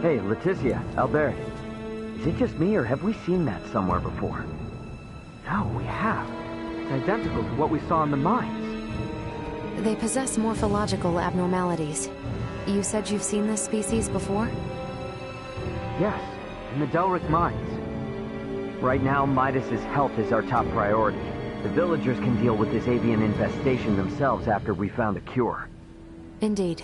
Hey, Leticia, Albert. Is it just me, or have we seen that somewhere before? No, we have. It's identical to what we saw in the mines. They possess morphological abnormalities. You said you've seen this species before? Yes, in the Delric mines. Right now, Midas's health is our top priority. The villagers can deal with this avian infestation themselves after we found a cure. Indeed.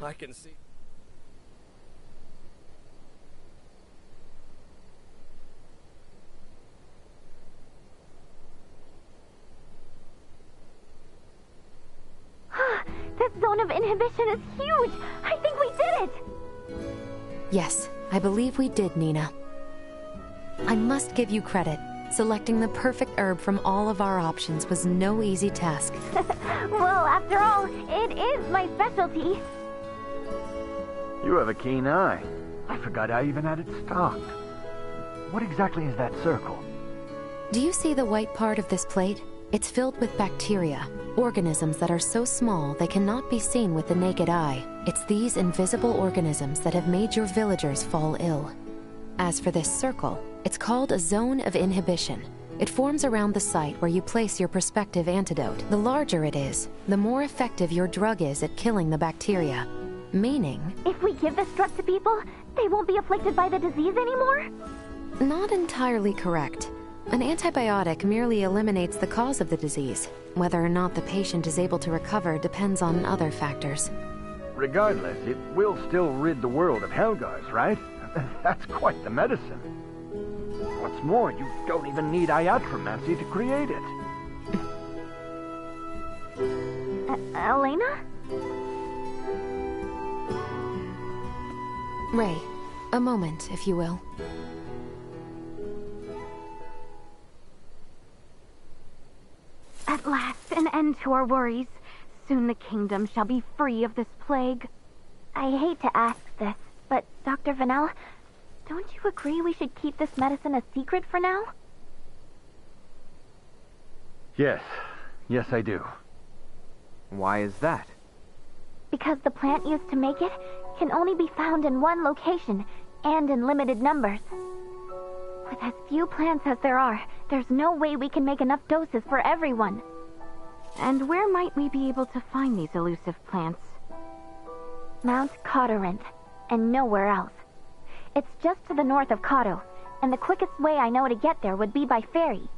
I can see. This zone of inhibition is huge! I think we did it! Yes, I believe we did, Nina. I must give you credit. Selecting the perfect herb from all of our options was no easy task. Well, after all, it is my specialty. You have a keen eye. I forgot I even had it stocked. What exactly is that circle? Do you see the white part of this plate? It's filled with bacteria, organisms that are so small they cannot be seen with the naked eye. It's these invisible organisms that have made your villagers fall ill. As for this circle, it's called a zone of inhibition. It forms around the site where you place your prospective antidote. The larger it is, the more effective your drug is at killing the bacteria. Meaning... If we give this drug to people, they won't be afflicted by the disease anymore? Not entirely correct. An antibiotic merely eliminates the cause of the disease. Whether or not the patient is able to recover depends on other factors. Regardless, it will still rid the world of Helgars, right? That's quite the medicine. What's more, you don't even need iatromancy to create it. Elena? Ray, a moment, if you will. At last, an end to our worries. Soon the kingdom shall be free of this plague. I hate to ask this, but Dr. Vanel, don't you agree we should keep this medicine a secret for now? Yes. Yes, I do. Why is that? Because the plant used to make it can only be found in one location, and in limited numbers. With as few plants as there are, there's no way we can make enough doses for everyone. And where might we be able to find these elusive plants? Mount Cotteranth, and nowhere else. It's just to the north of Cotto, and the quickest way I know to get there would be by ferry.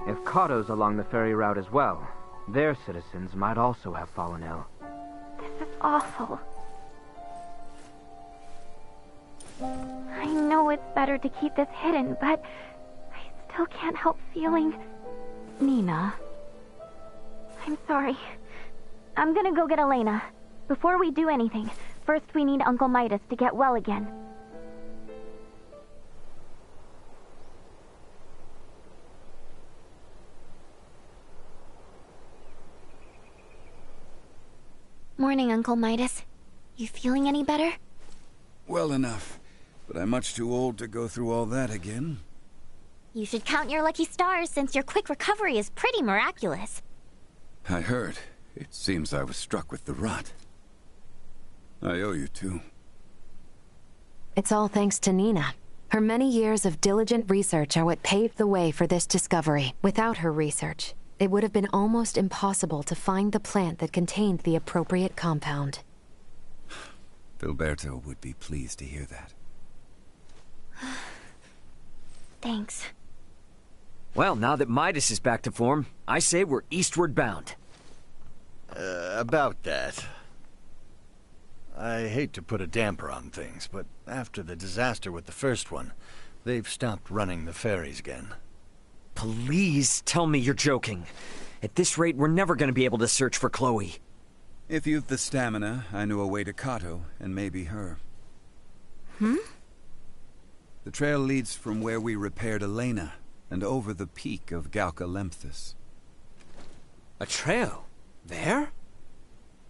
If Cotto's along the ferry route as well, their citizens might also have fallen ill. This is awful. I know it's better to keep this hidden, but I still can't help feeling... Nina. I'm sorry. I'm gonna go get Elena. Before we do anything, first we need Uncle Midas to get well again. Morning, Uncle Midas. You feeling any better? Well enough, but I'm much too old to go through all that again. You should count your lucky stars since your quick recovery is pretty miraculous. I heard. It seems I was struck with the rot. I owe you two. It's all thanks to Nina. Her many years of diligent research are what paved the way for this discovery. Without her research, it would have been almost impossible to find the plant that contained the appropriate compound. Filberto would be pleased to hear that. Thanks. Well, now that Midas is back to form, I say we're eastward bound. About that. I hate to put a damper on things, but after the disaster with the first one, they've stopped running the ferries again. Please tell me you're joking. At this rate, we're never going to be able to search for Chloe. If you've the stamina, I know a way to Kato, and maybe her. Hmm? The trail leads from where we repaired Elena, and over the peak of Galca Lemphis. A trail? There?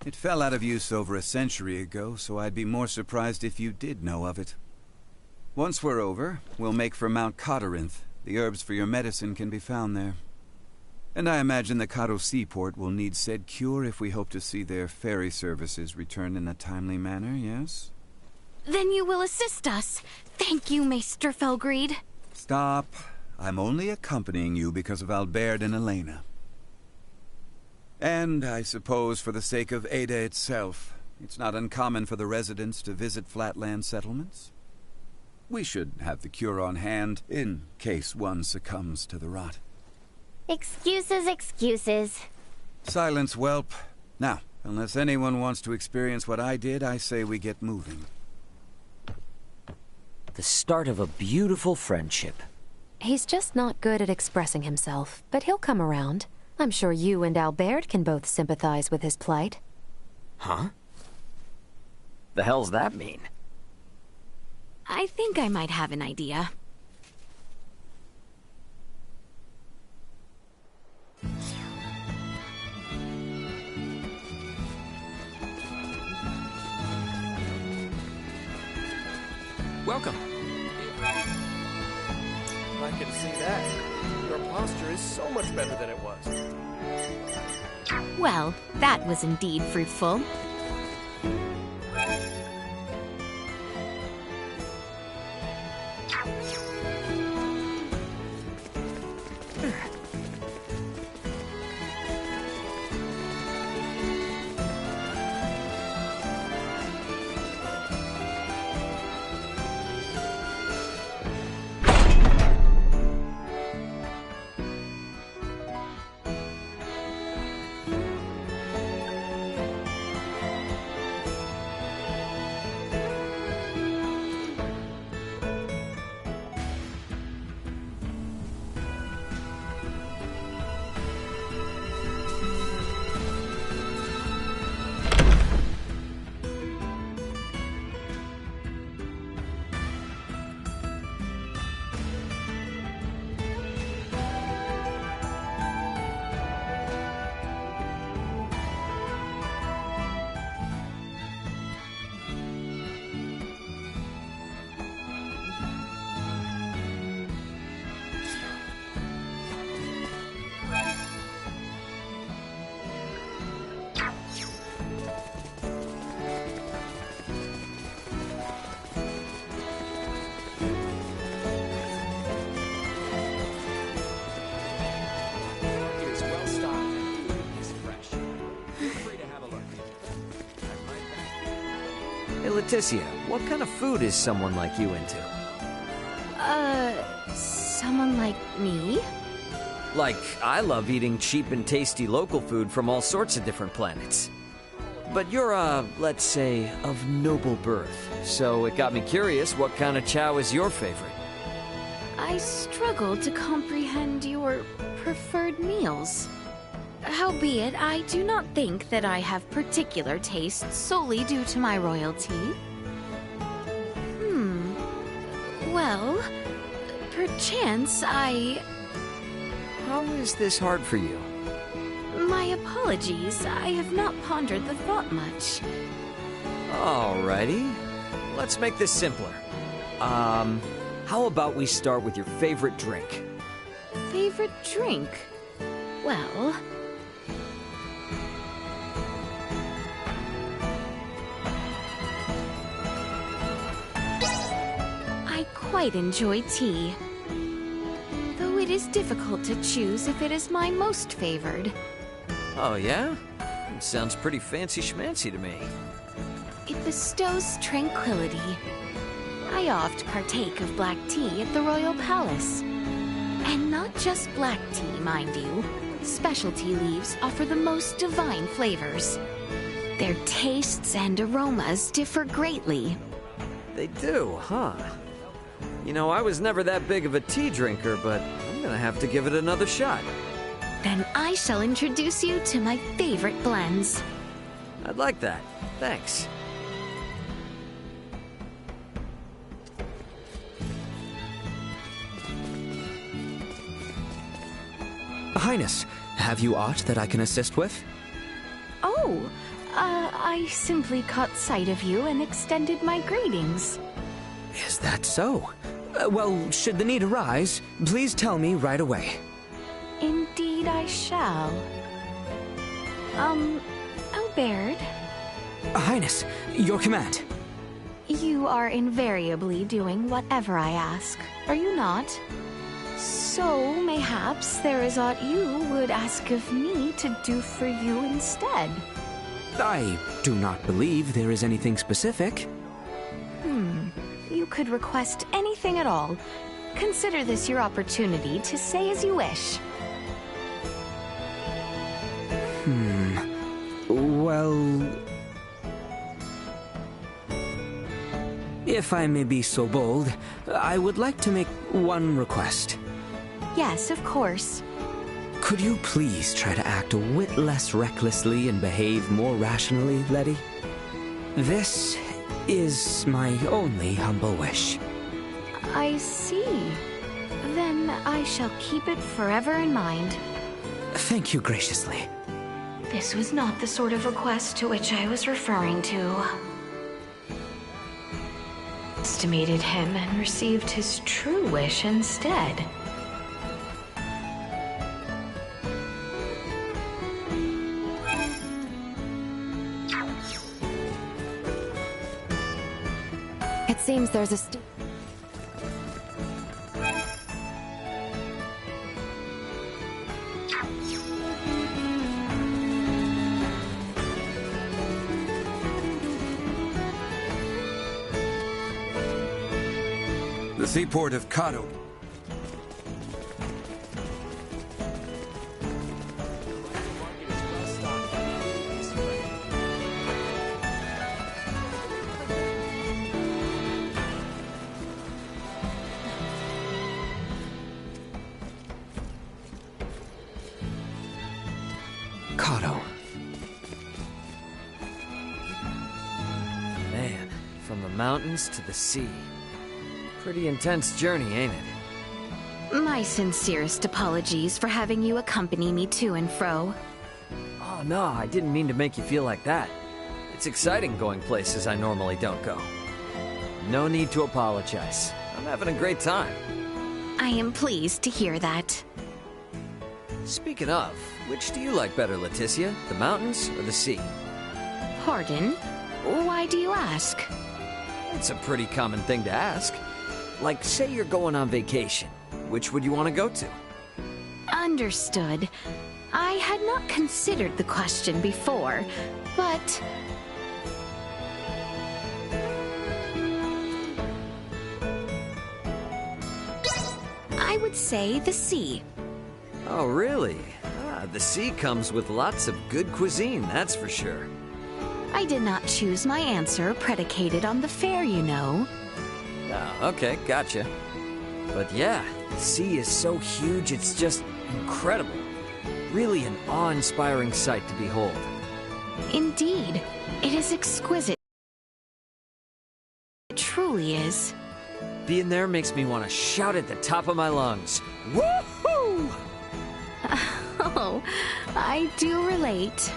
It fell out of use over a century ago, so I'd be more surprised if you did know of it. Once we're over, we'll make for Mount Cotarinth. The herbs for your medicine can be found there. And I imagine the Kato seaport will need said cure if we hope to see their ferry services return in a timely manner, yes? Then you will assist us. Thank you, Maester Felgreed. Stop. I'm only accompanying you because of Albert and Elena. And I suppose for the sake of Ada itself, it's not uncommon for the residents to visit flatland settlements. We should have the cure on hand in case one succumbs to the rot. Excuses, excuses. Silence, whelp. Now, unless anyone wants to experience what I did, I say we get moving. The start of a beautiful friendship. He's just not good at expressing himself, but he'll come around. I'm sure you and Albert can both sympathize with his plight. Huh? The hell's that mean? I think I might have an idea. Welcome. I can see that. Your posture is so much better than it was. Well, that was indeed fruitful. Hey, Leticia, what kind of food is someone like you into? Someone like me? Like, I love eating cheap and tasty local food from all sorts of different planets. But you're, let's say, of noble birth. So it got me curious, what kind of chow is your favorite? I struggle to comprehend your preferred meals. Howbeit, I do not think that I have particular tastes solely due to my royalty. Well, perchance How is this hard for you? My apologies, I have not pondered the thought much. Alrighty. Let's make this simpler. How about we start with your favorite drink? Favorite drink? Well... I quite enjoy tea. Though it is difficult to choose if it is my most favored. Oh, yeah? It sounds pretty fancy-schmancy to me. It bestows tranquility. I oft partake of black tea at the Royal Palace. And not just black tea, mind you. Specialty leaves offer the most divine flavors. Their tastes and aromas differ greatly. They do, huh? You know, I was never that big of a tea drinker, but I'm gonna have to give it another shot. Then I shall introduce you to my favorite blends. I'd like that. Thanks. Highness, have you aught that I can assist with? Oh, I simply caught sight of you and extended my greetings. Is that so? Well, should the need arise, please tell me right away. Indeed I shall. Albert? Highness, your command. You are invariably doing whatever I ask, are you not? So, mayhaps there is aught you would ask of me to do for you instead. I do not believe there is anything specific. You could request anything at all. Consider this your opportunity to say as you wish. Well... If I may be so bold, I would like to make one request. Yes, of course. Could you please try to act a whit less recklessly and behave more rationally, Letty? This is my only humble wish. I see. Then I shall keep it forever in mind. Thank you graciously. This was not the sort of request to which I was referring to. Estimated him and received his true wish instead. It seems there's a The seaport of Kado. Kado. Man, from the mountains to the sea. Pretty intense journey, ain't it? My sincerest apologies for having you accompany me to and fro. Oh no, I didn't mean to make you feel like that. It's exciting going places I normally don't go. No need to apologize. I'm having a great time. I am pleased to hear that. Speaking of, which do you like better, Leticia? The mountains or the sea? Pardon? Why do you ask? It's a pretty common thing to ask. Like, say you're going on vacation. Which would you want to go to? Understood. I had not considered the question before, but... I would say the sea. Oh, really? The sea comes with lots of good cuisine, that's for sure. I did not choose my answer predicated on the fare, you know. Oh, okay, gotcha. But yeah, the sea is so huge, it's just incredible. Really an awe-inspiring sight to behold. Indeed, it is exquisite. It truly is. Being there makes me want to shout at the top of my lungs. Woohoo! Oh, I do relate.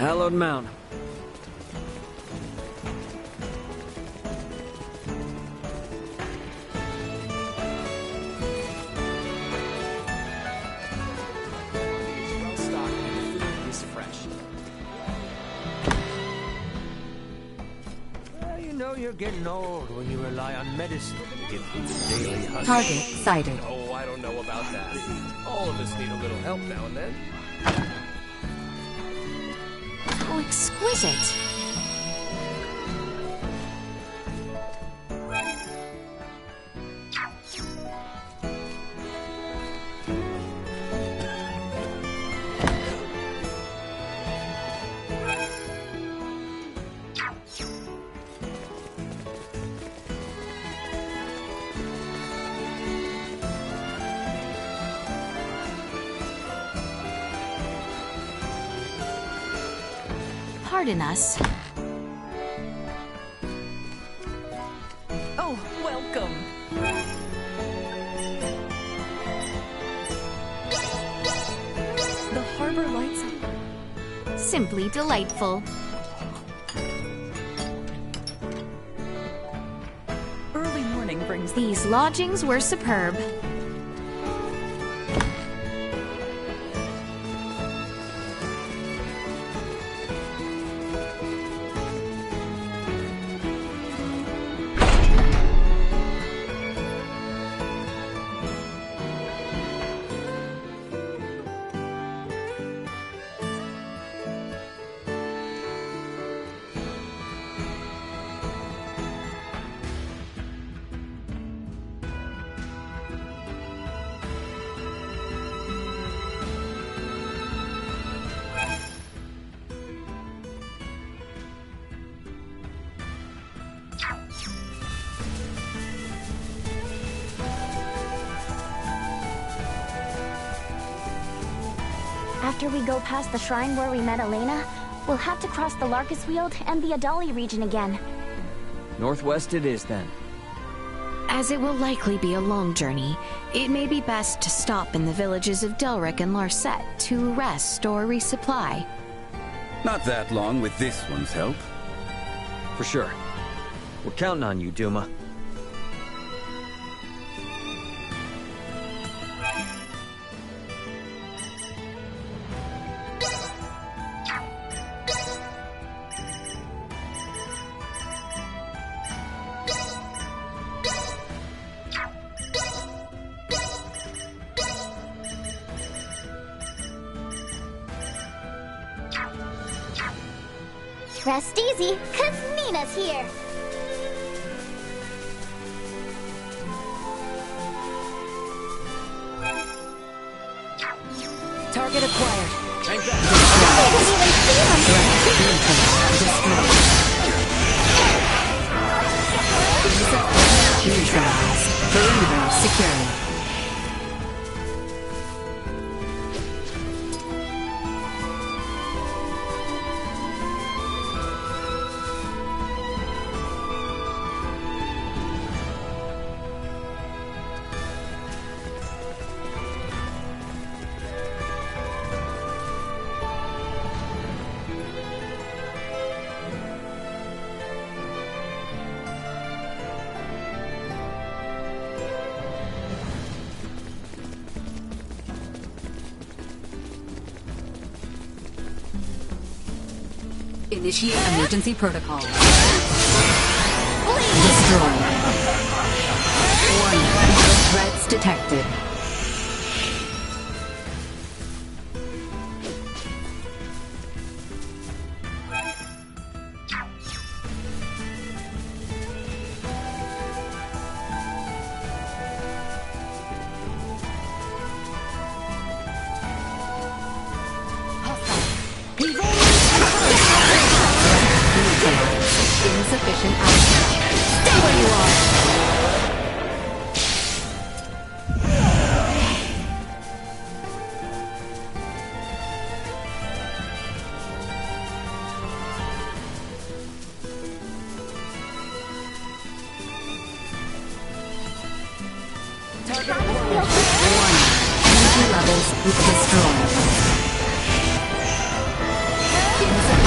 Hallowed Mount. Well stocked and the food is fresh. Well, you know you're getting old when you rely on medicine to get through the daily hunt. Target sighted. Oh, I don't know about that. All of us need a little help now and then. How exquisite. Pardon us. Oh, welcome. The harbor lights. Simply delightful. Early morning brings These lodgings were superb. After we go past the shrine where we met Elena, we'll have to cross the Larkus Weald and the Adali region again. Northwest it is, then. As it will likely be a long journey, it may be best to stop in the villages of Delric and Larset to rest or resupply. Not that long with this one's help. For sure. We're counting on you, Duma. Rest easy, 'cause Nina's here. target acquired. Tank that. Neutralized. Perimeter secured. Initiate emergency protocol. Destroy. Warning. Threats detected. Insufficient output. Stay where you are! Target Warning. Energy levels destroyed. Insufficient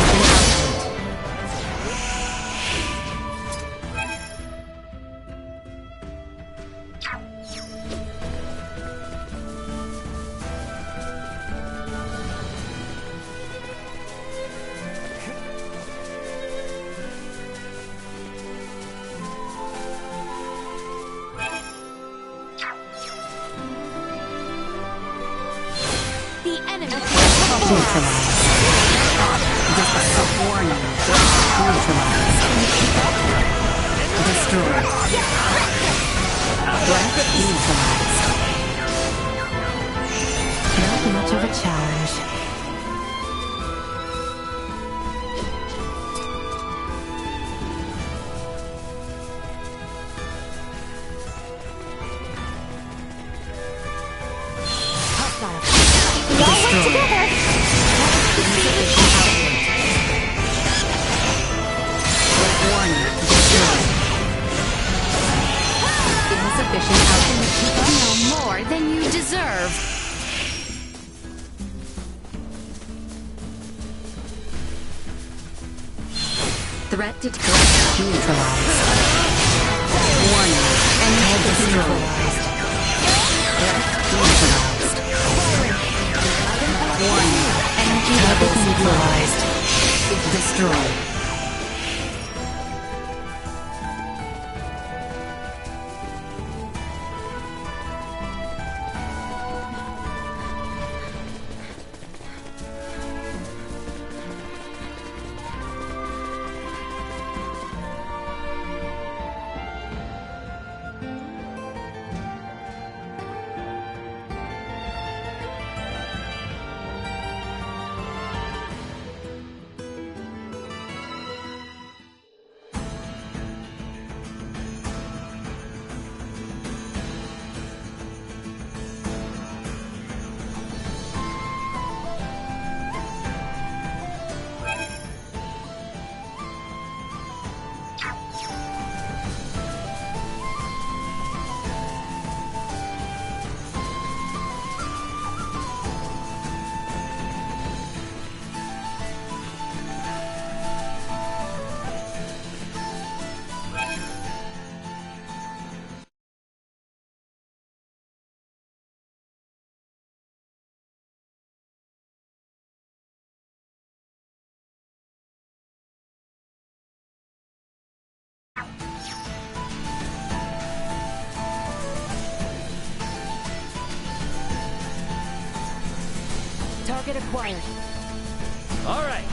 Neutralized. Warning. Neutralized. Destroyed. Threat neutralized. Not much of a challenge. Insufficient output. No more than you deserve. Threat detected. Neutralized. Warning. Enemy neutralized. Threat neutralized. Warning. Energy levels neutralized. Destroyed. Target acquired. All right.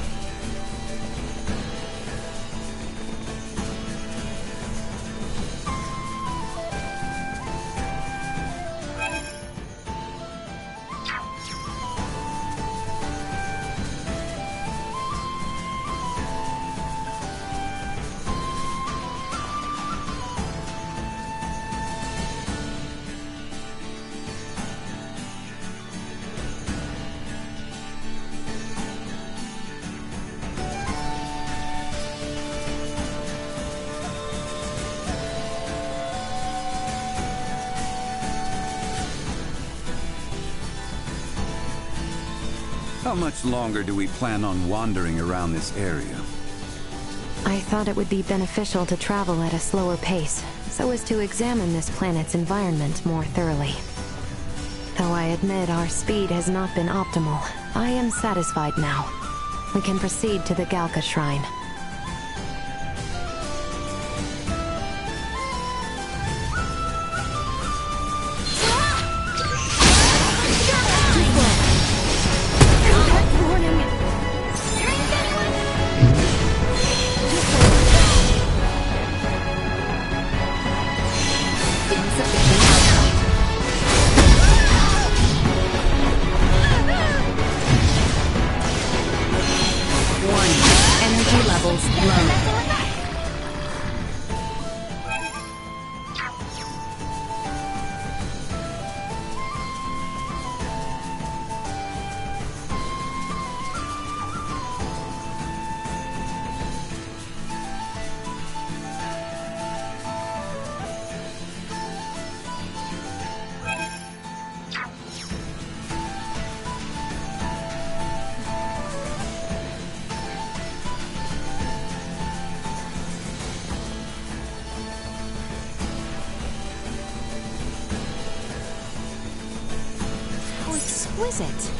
How much longer do we plan on wandering around this area? I thought it would be beneficial to travel at a slower pace, so as to examine this planet's environment more thoroughly. Though I admit our speed has not been optimal, I am satisfied now. We can proceed to the Galka Shrine. Exquisite.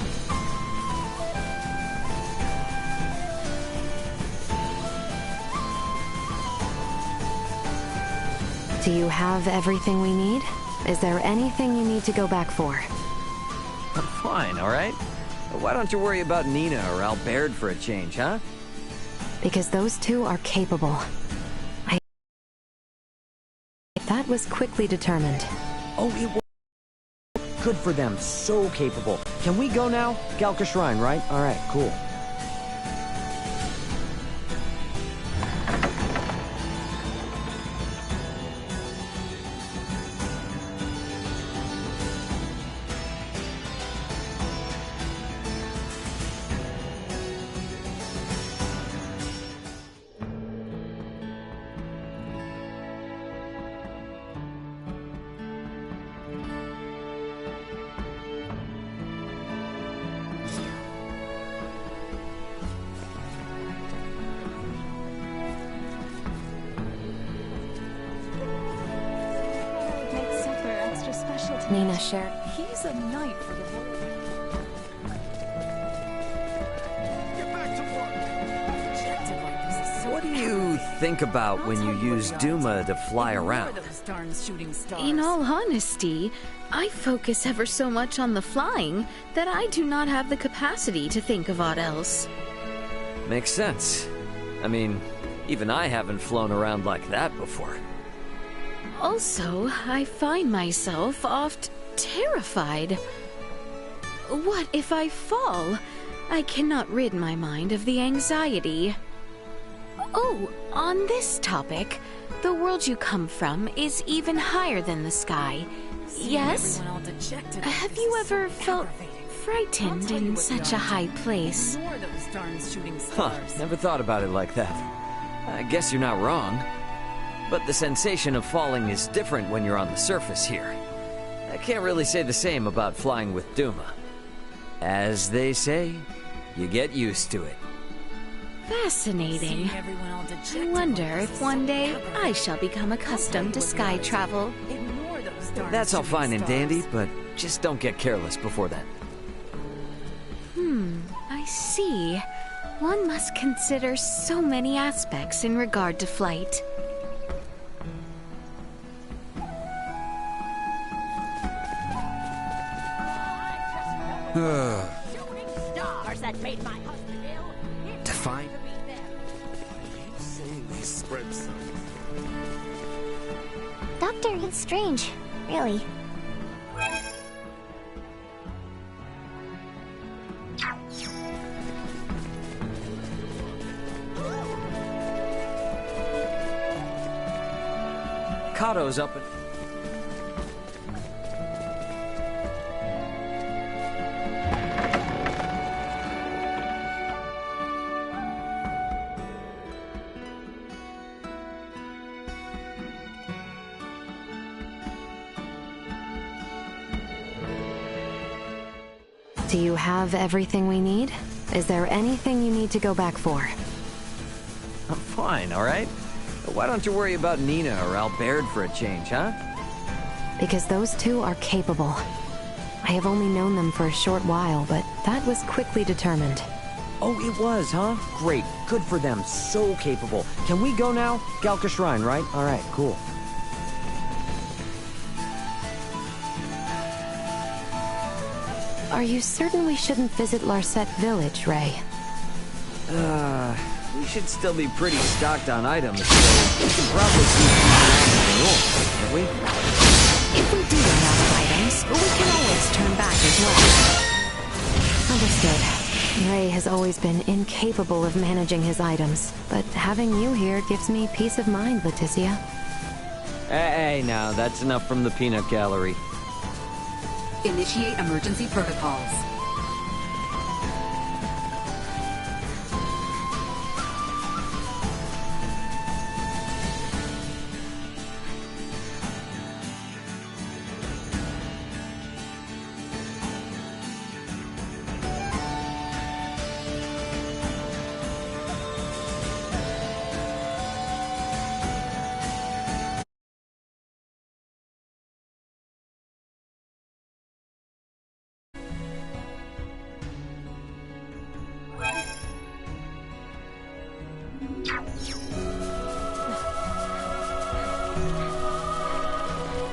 Do you have everything we need? Is there anything you need to go back for? I'm fine, all right? Why don't you worry about Nina or Albert for a change, huh? Because those two are capable. That was quickly determined. Oh, it was good for them. So capable. Can we go now? Galka Shrine, right? Alright, cool. Nina shared. He's a knight for the world. Get back to work. What do you think about when you use Duma to fly around? In all honesty, I focus ever so much on the flying that I do not have the capacity to think of aught else. Makes sense. I mean, even I haven't flown around like that before. Also, I find myself oft terrified. What if I fall? I cannot rid my mind of the anxiety. Oh, on this topic, the world you come from is even higher than the sky. Yes? Have you ever felt frightened in such a high place? Huh, never thought about it like that. I guess you're not wrong. But the sensation of falling is different when you're on the surface here. I can't really say the same about flying with Duma. As they say, you get used to it. Fascinating. I wonder if one day I shall become accustomed to sky travel. That's all fine and dandy, but just don't get careless before then. I see. One must consider so many aspects in regard to flight. Define. Doctor, it's strange. Really. Kato's up and... Do you have everything we need? Is there anything you need to go back for? I'm fine, alright? Why don't you worry about Nina or Albert for a change, huh? Because those two are capable. I have only known them for a short while, but that was quickly determined. Oh, it was, huh? Great. Good for them. So capable. Can we go now? Galka Shrine, right? Alright, cool. Are you certain we shouldn't visit Larset Village, Ray? We should still be pretty stocked on items, so we can probably keep normal, can't we? If we do run out of items, we can always turn back as well. Understood. Ray has always been incapable of managing his items, but having you here gives me peace of mind, Leticia. Hey, now, that's enough from the peanut gallery. Initiate emergency protocols.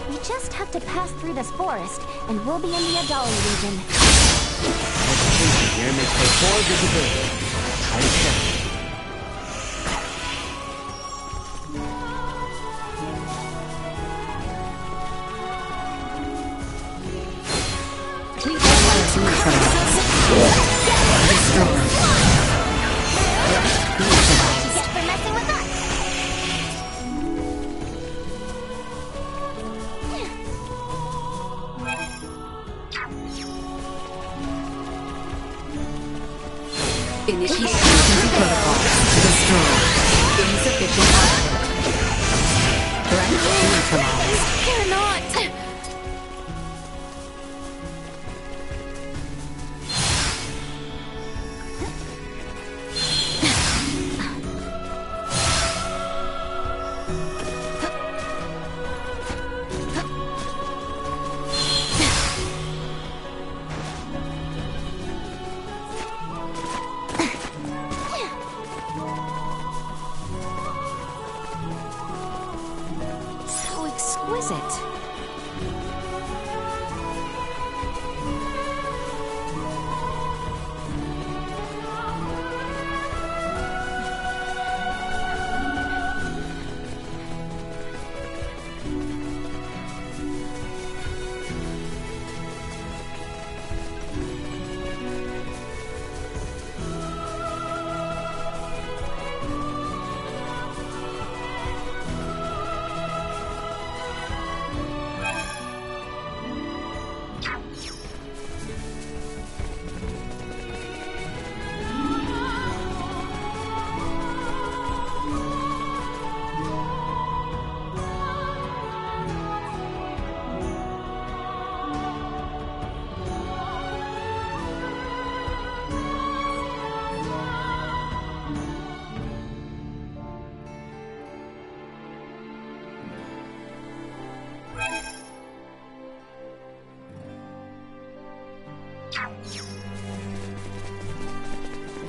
We just have to pass through this forest, and we'll be in the Adali region. here makes for poor visibility. I accept it. Initiate emergency protocol. Destroy. Insufficient output. Threat neutralized. Cannot! So exquisite.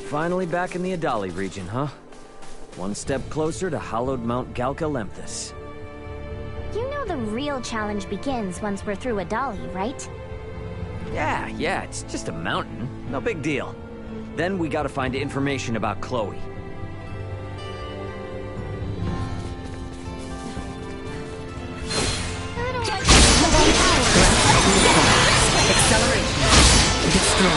Finally back in the Adali region, huh? One step closer to hallowed Mount Galcalemthus. You know the real challenge begins once we're through Adali, right? Yeah, it's just a mountain. No big deal. Then we gotta find information about Chloe. Acceleration. Destroy.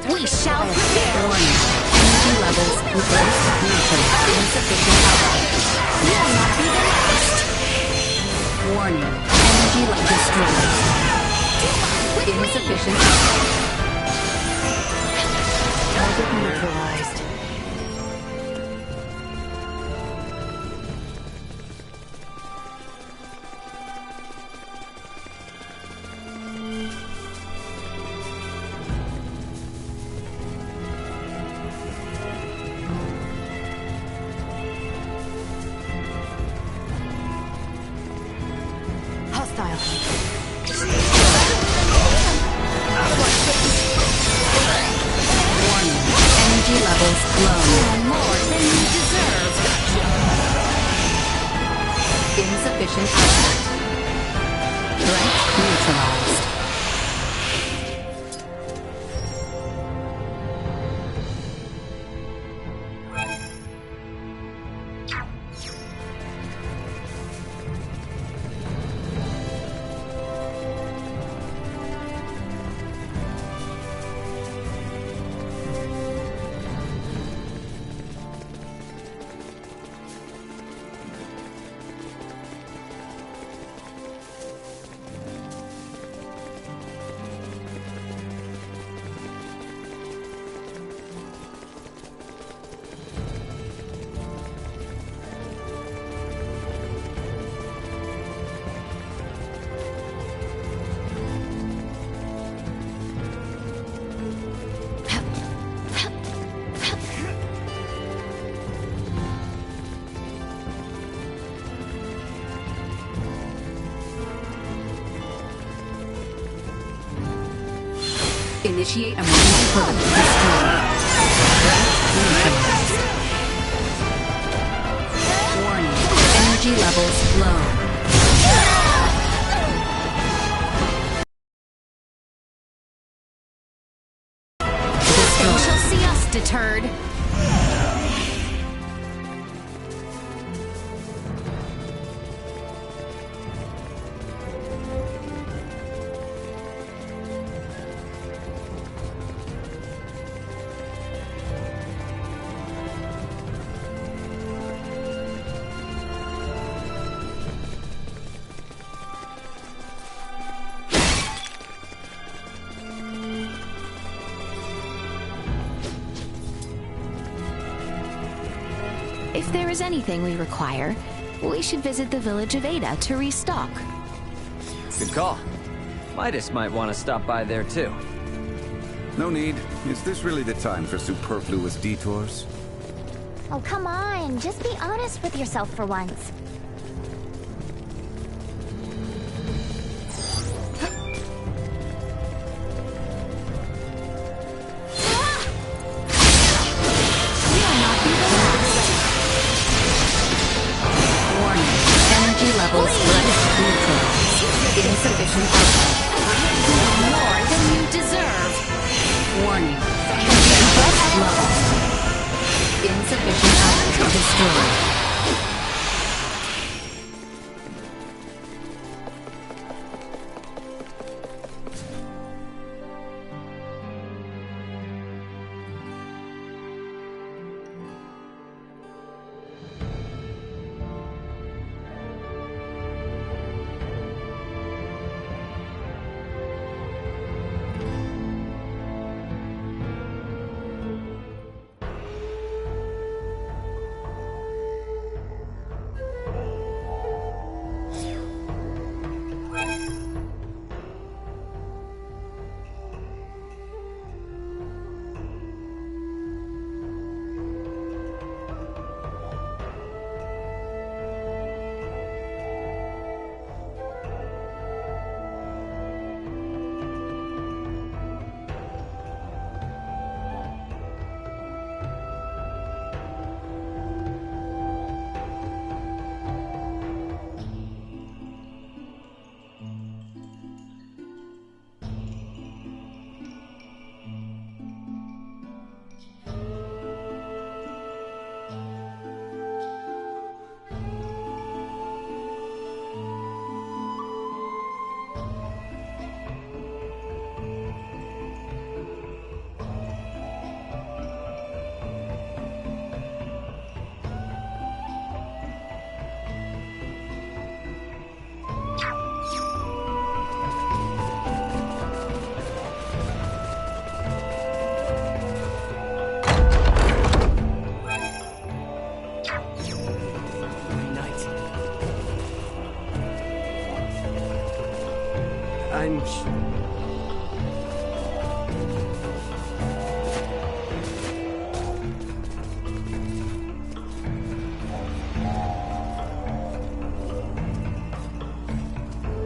We shall prepare. Energy levels reversed. Neutral. Insufficient output. Will not be the last. Warning. Energy level destroyed. Insufficient output. Target neutralized. Warning. Energy levels low. More than you deserve. Insufficient output. Threat neutralized. Initiate emergency protocol. Neutralized. Warning. Energy levels low. They shall see us deterred. If there is anything we require, we should visit the village of Ada to restock. Good call. Midas might want to stop by there too. No need. Is this really the time for superfluous detours? Oh, come on. Just be honest with yourself for once. Insufficient output. More than you deserve. Warning. Low. Insufficient output destroyed.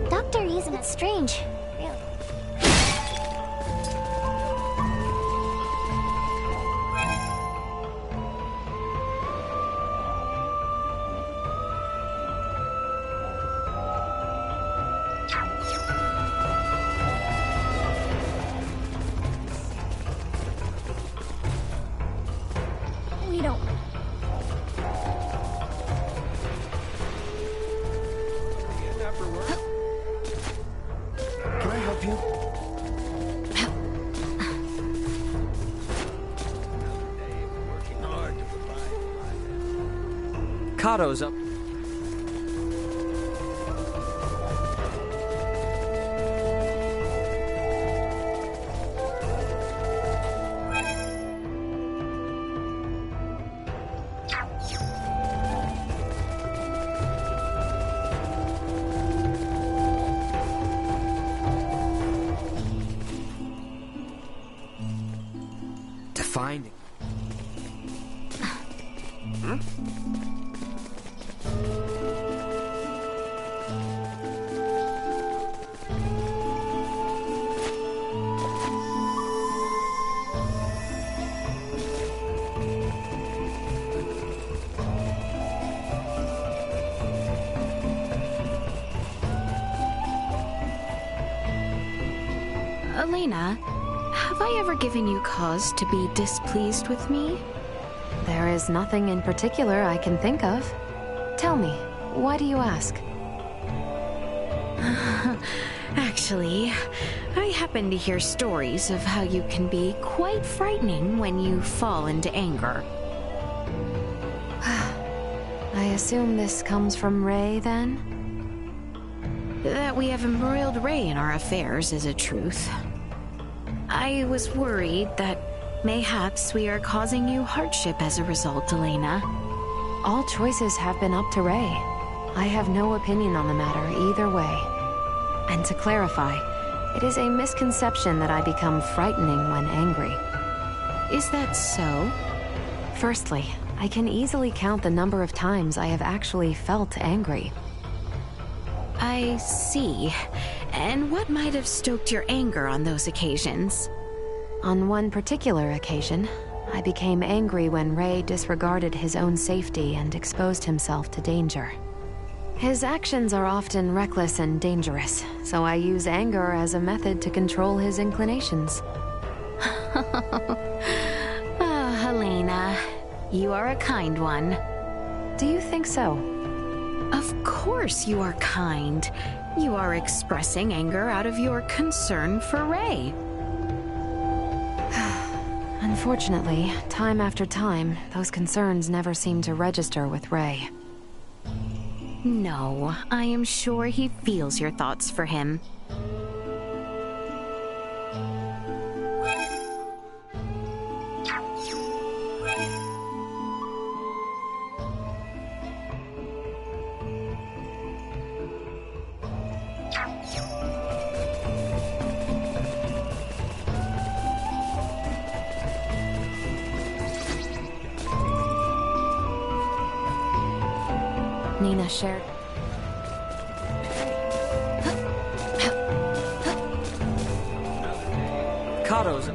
Doctor, isn't it strange? Really. We don't. Can I help you? Kato's up. Finding. Elena, have I ever given you cause to be displeased with me? There is nothing in particular I can think of. Tell me, why do you ask? Actually, I happen to hear stories of how you can be quite frightening when you fall into anger. I assume this comes from Ray, then? That we have embroiled Ray in our affairs is a truth. I was worried that mayhaps we are causing you hardship as a result, Elena. All choices have been up to Ray. I have no opinion on the matter either way. And to clarify, it is a misconception that I become frightening when angry. Is that so? Firstly, I can easily count the number of times I have actually felt angry. I see. And what might have stoked your anger on those occasions? On one particular occasion, I became angry when Ray disregarded his own safety and exposed himself to danger. His actions are often reckless and dangerous, so I use anger as a method to control his inclinations. Helena, you are a kind one. Do you think so? Of course you are kind. You are expressing anger out of your concern for Ray. Unfortunately, time after time, those concerns never seem to register with Ray. No, I am sure he feels your thoughts for him. Nina shared. Kato's.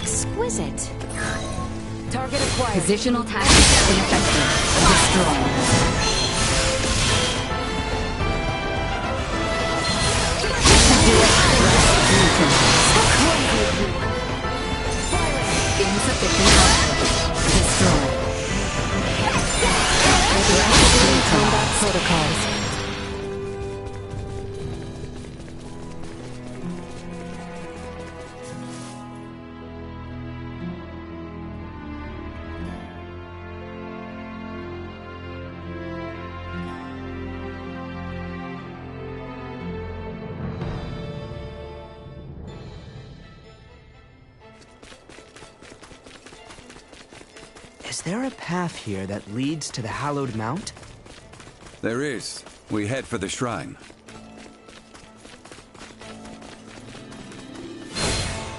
Exquisite. Target acquired. Positional tactics ineffective. Destroy. Insufficient output. Destroy. Combat protocols. Is there a path here that leads to the Hallowed Mount? There is. We head for the shrine.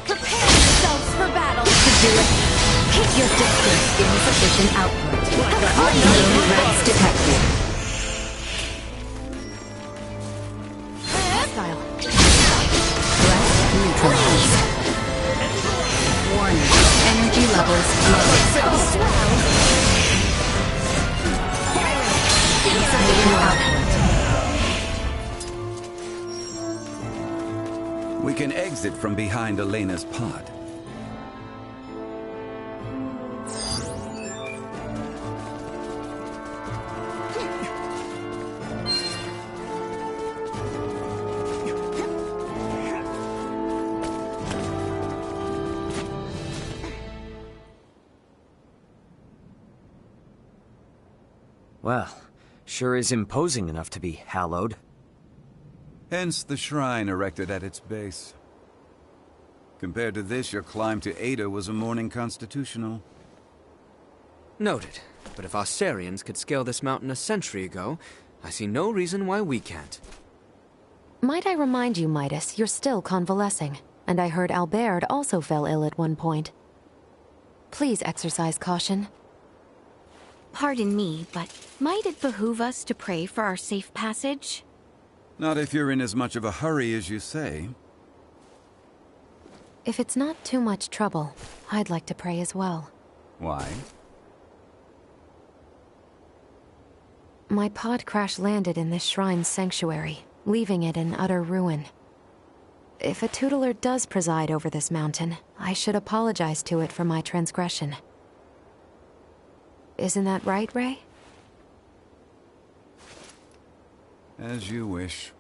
Prepare yourselves for battle. Hit your distance. Insufficient output. No threats detected. Hostile. Threat neutralized. Warning. Energy levels low. Insufficient output. We can exit from behind Elena's pod. Well, sure is imposing enough to be hallowed. Hence the shrine erected at its base. Compared to this, your climb to Ada was a morning constitutional. Noted. But if Australians could scale this mountain a century ago, I see no reason why we can't. Might I remind you, Midas, you're still convalescing. And I heard Albert also fell ill at one point. Please exercise caution. Pardon me, but might it behoove us to pray for our safe passage? Not if you're in as much of a hurry as you say. If it's not too much trouble, I'd like to pray as well. Why? My pod crash-landed in this shrine's sanctuary, leaving it in utter ruin. If a tutelar does preside over this mountain, I should apologize to it for my transgression. Isn't that right, Ray? As you wish.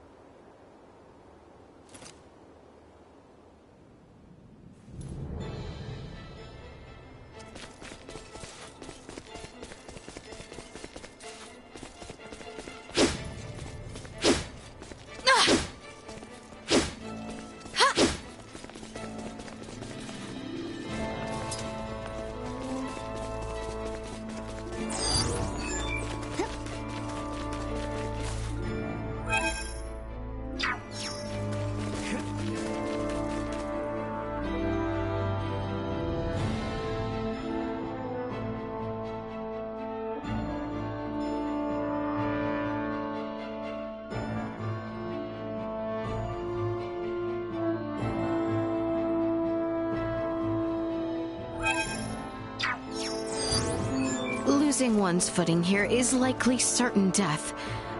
Losing one's footing here is likely certain death.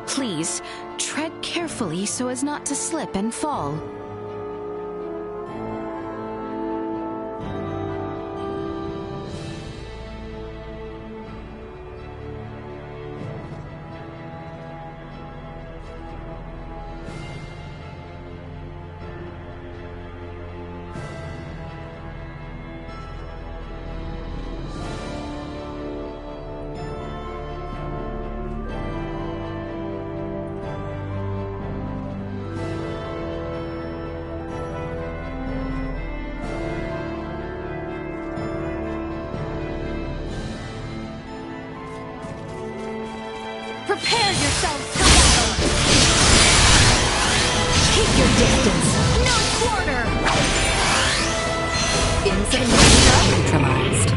Please, tread carefully so as not to slip and fall. Prepare yourselves for battle! Keep your distance! No quarter! Inside neutralized.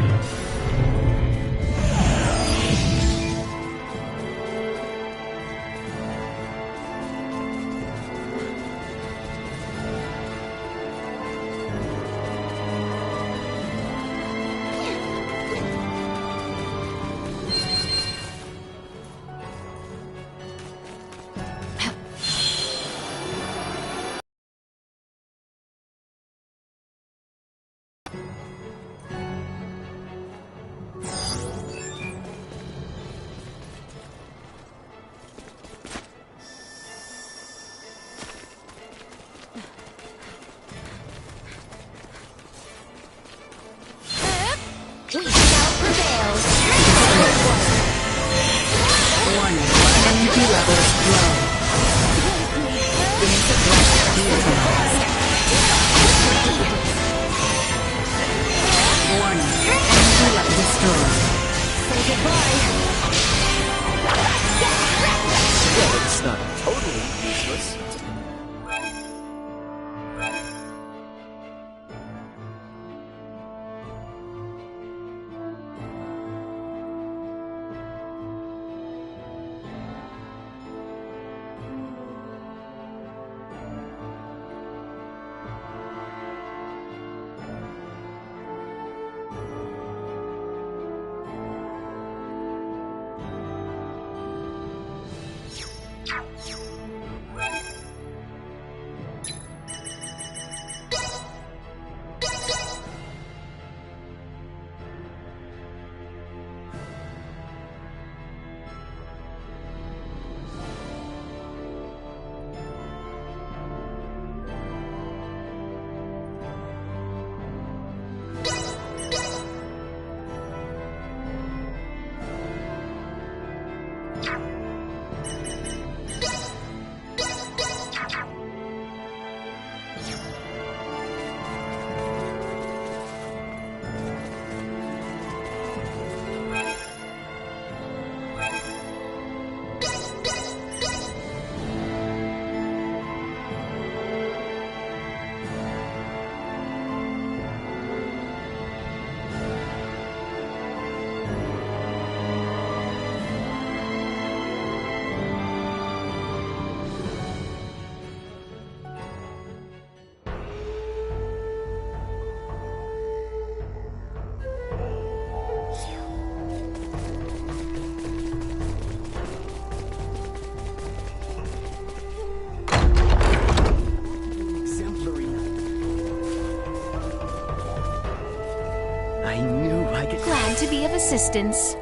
I knew I could... Glad to be of assistance.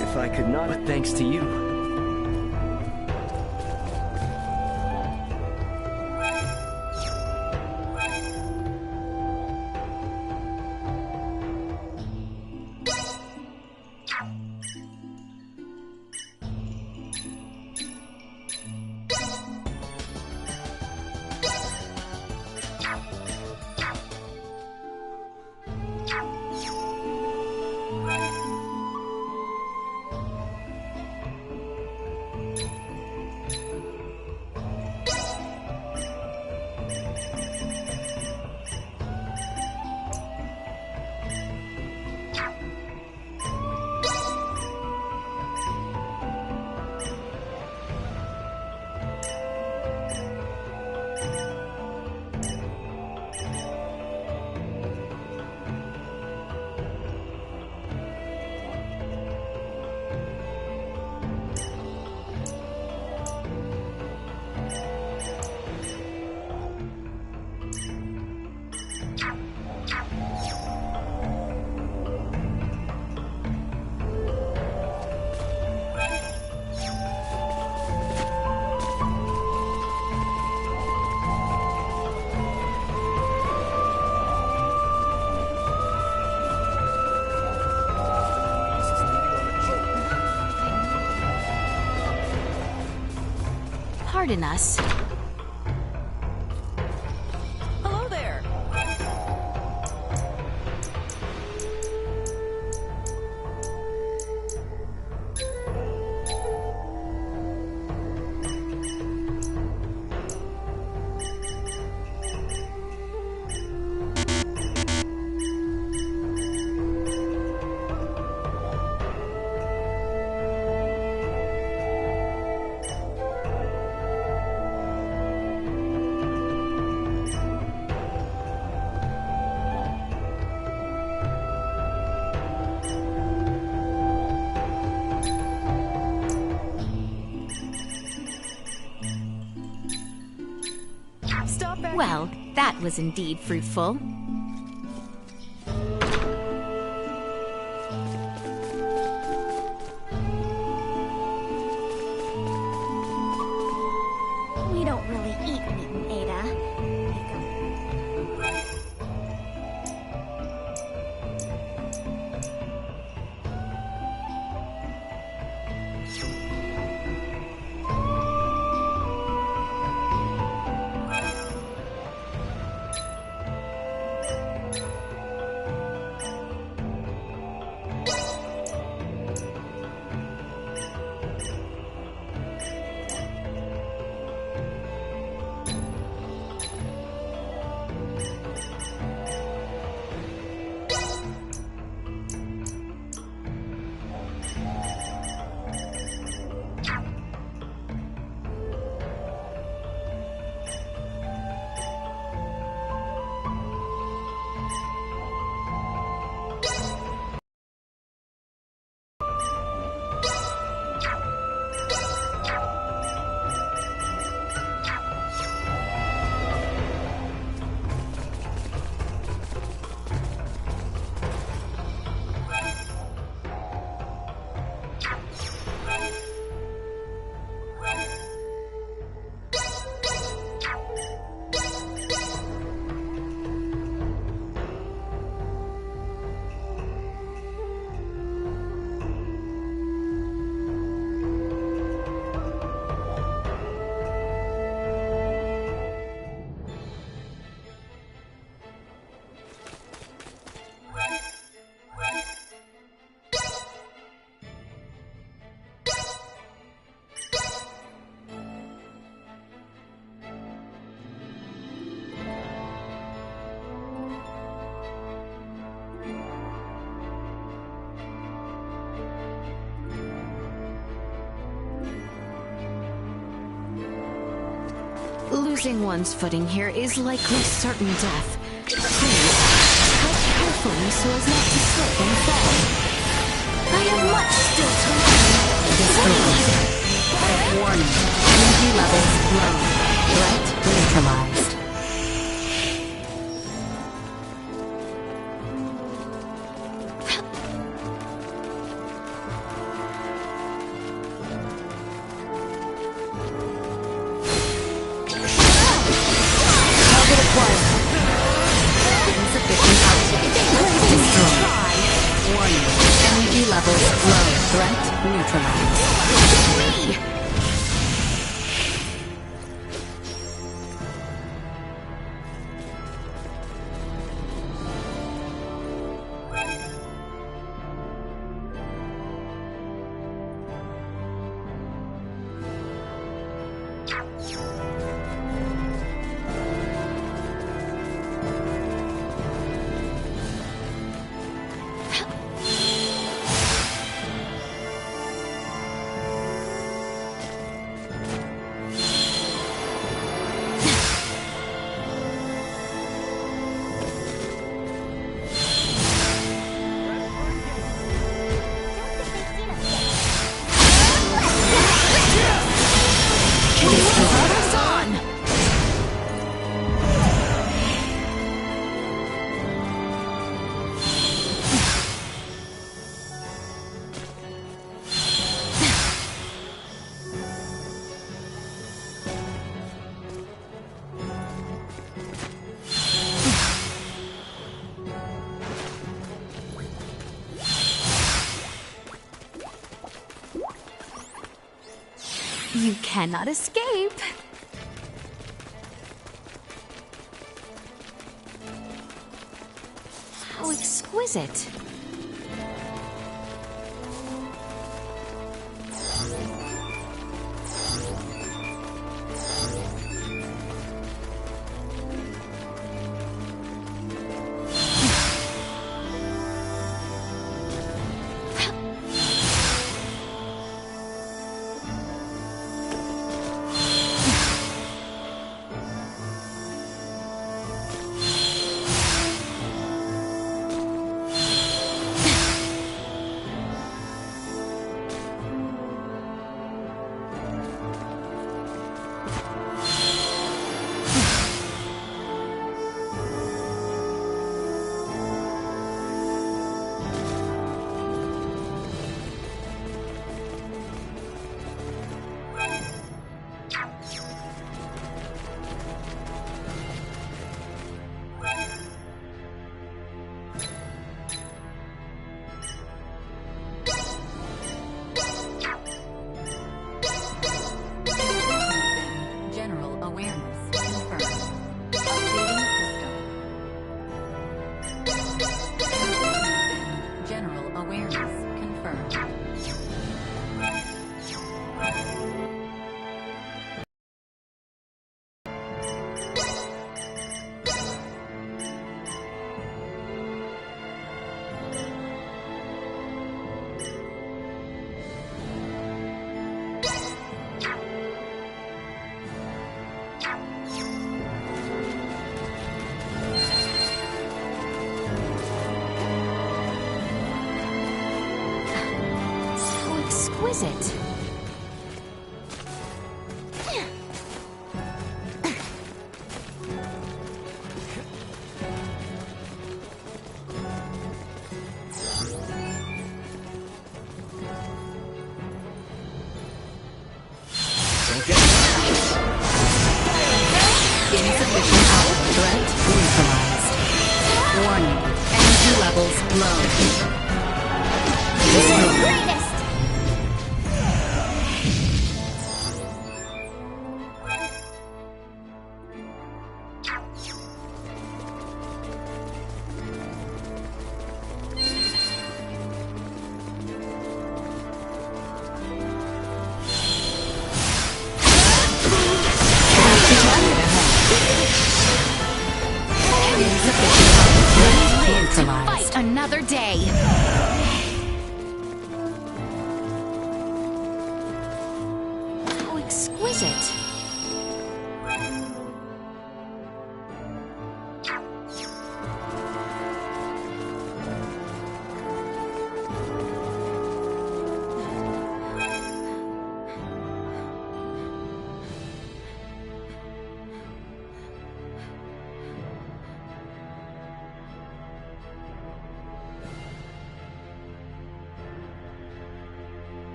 If I could not, but thanks to you. Pardon us. Hello there. Well, that was indeed fruitful. We don't really eat meat in Ada. Losing one's footing here is likely certain death. Please, tread carefully so as not to slip and fall. I have much still to learn. Warning. Energy levels low. Threat neutralized. Levels low. Threat neutralized. You cannot escape. How exquisite. Exquisite. Insufficient output. Threat neutralized. Warning. Energy levels low. Greatest! Fight another day.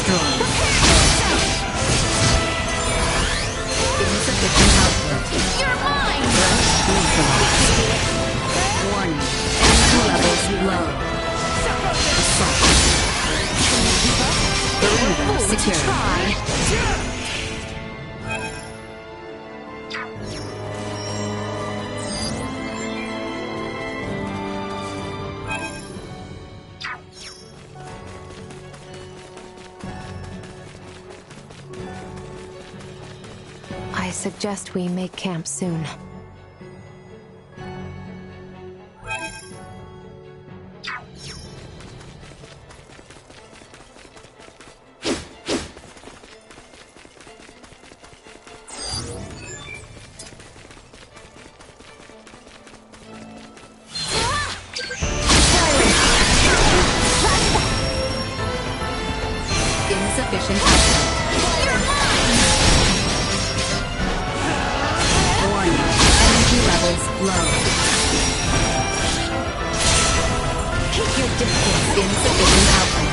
destroyed. Insufficient output. You're mine! Neutralized. Warning. Energy levels low. Assault. Perimeter secured. I suggest we make camp soon. Insufficient output. Warning. Energy levels low. Keep your distance. Insufficient output.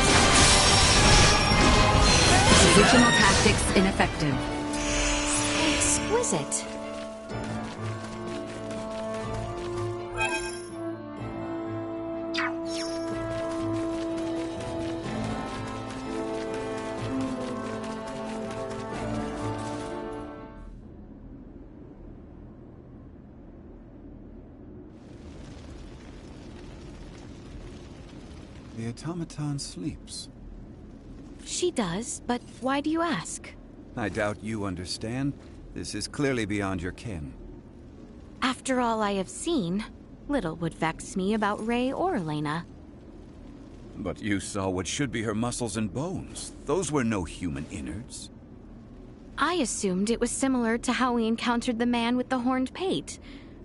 Positional tactics ineffective. Exquisite. The automaton sleeps. She does, but why do you ask? I doubt you understand. This is clearly beyond your ken. After all I have seen, little would vex me about Ray or Elena. But you saw what should be her muscles and bones. Those were no human innards. I assumed it was similar to how we encountered the man with the horned pate.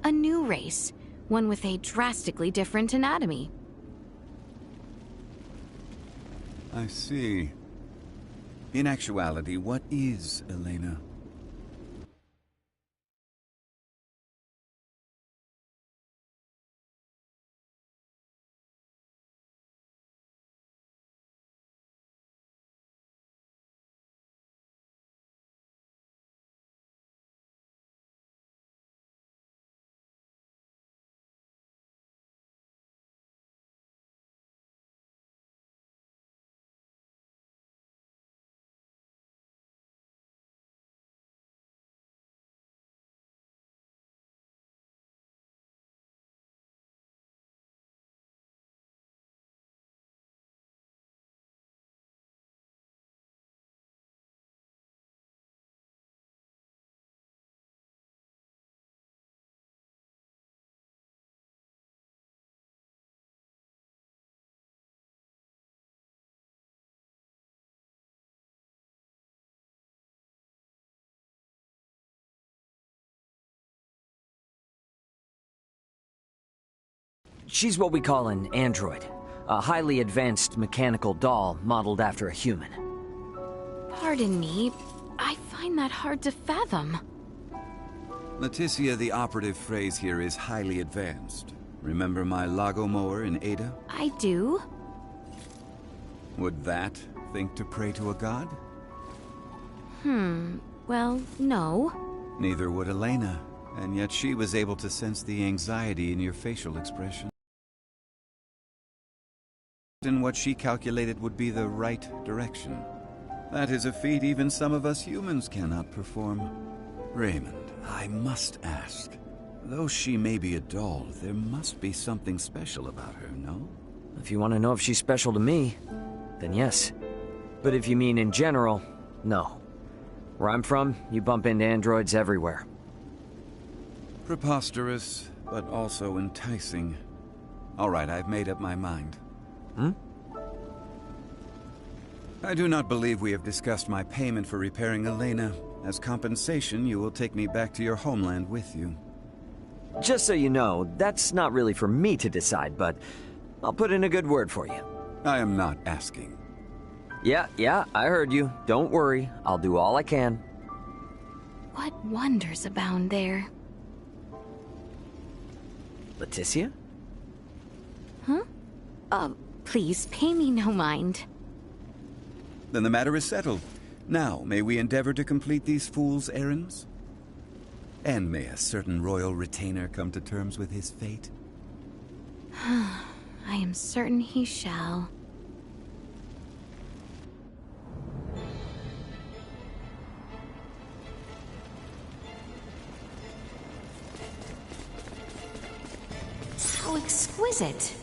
A new race, one with a drastically different anatomy. I see. In actuality, what is Elena? She's what we call an android. A highly advanced mechanical doll modeled after a human. Pardon me, I find that hard to fathom. Leticia, the operative phrase here is highly advanced. Remember my Lago mower in Ada? I do. Would that think to pray to a god? Well, no. Neither would Elena, and yet she was able to sense the anxiety in your facial expression. In what she calculated would be the right direction. That is a feat even some of us humans cannot perform. Raymond, I must ask. Though she may be a doll, there must be something special about her, no? If you want to know if she's special to me, then yes. But if you mean in general, no. Where I'm from, you bump into androids everywhere. Preposterous, but also enticing. All right, I've made up my mind. I do not believe we have discussed my payment for repairing Elena. As compensation, you will take me back to your homeland with you. Just so you know, that's not really for me to decide, but I'll put in a good word for you. I am not asking. Yeah, I heard you. Don't worry, I'll do all I can. What wonders abound there? Leticia? Huh? Please, pay me no mind. Then the matter is settled. Now, may we endeavor to complete these fools' errands? And may a certain royal retainer come to terms with his fate? I am certain he shall. How exquisite!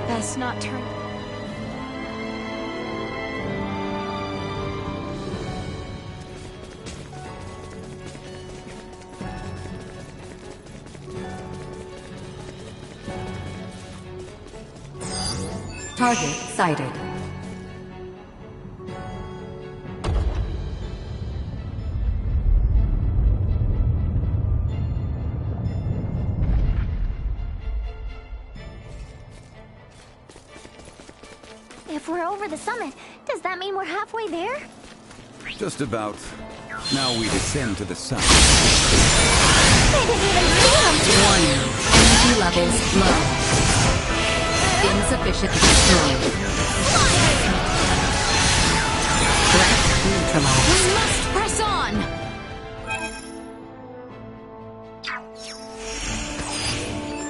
Best not turn. Target sighted. If we're over the summit, does that mean we're halfway there? Just about. Now we descend to the sun. They didn't even see them! Warning. Energy levels low. Insufficient destroyed. Threat neutralized. We must press on!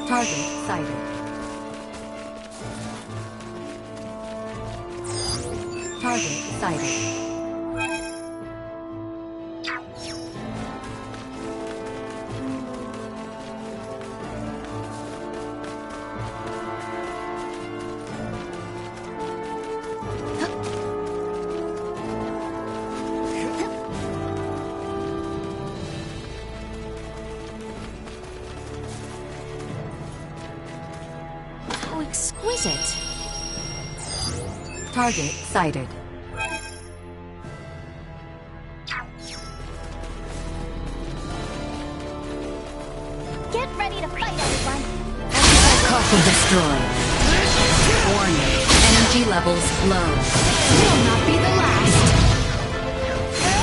Target sighted. Target sighted. How exquisite. Target sighted. Get ready to fight, everyone! Caution destroyed. Warning. Energy levels low. Will not be the last.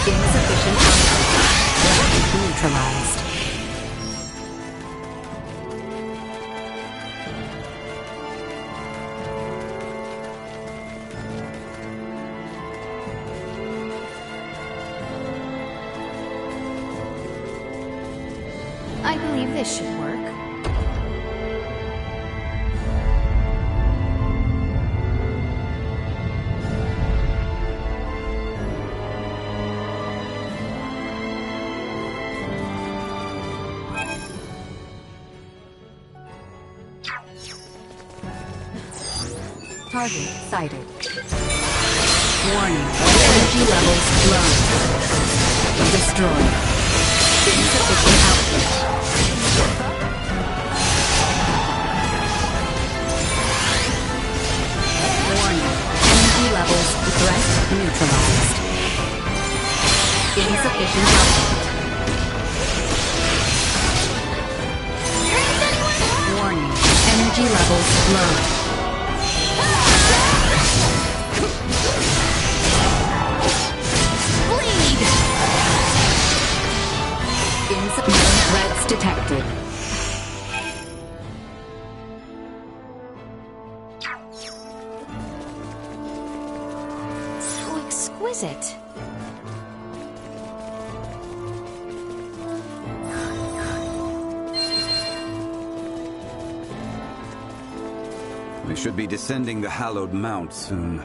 Insufficient output. Threat neutralized. I believe this should work. Target sighted. Warning. Energy levels low. Destroyed. Insufficient output. Warning. Energy levels threat neutralized. Insufficient output. Warning. Energy levels low. Bleed! Insufficient threats detected. How exquisite. We should be descending the hallowed mount soon.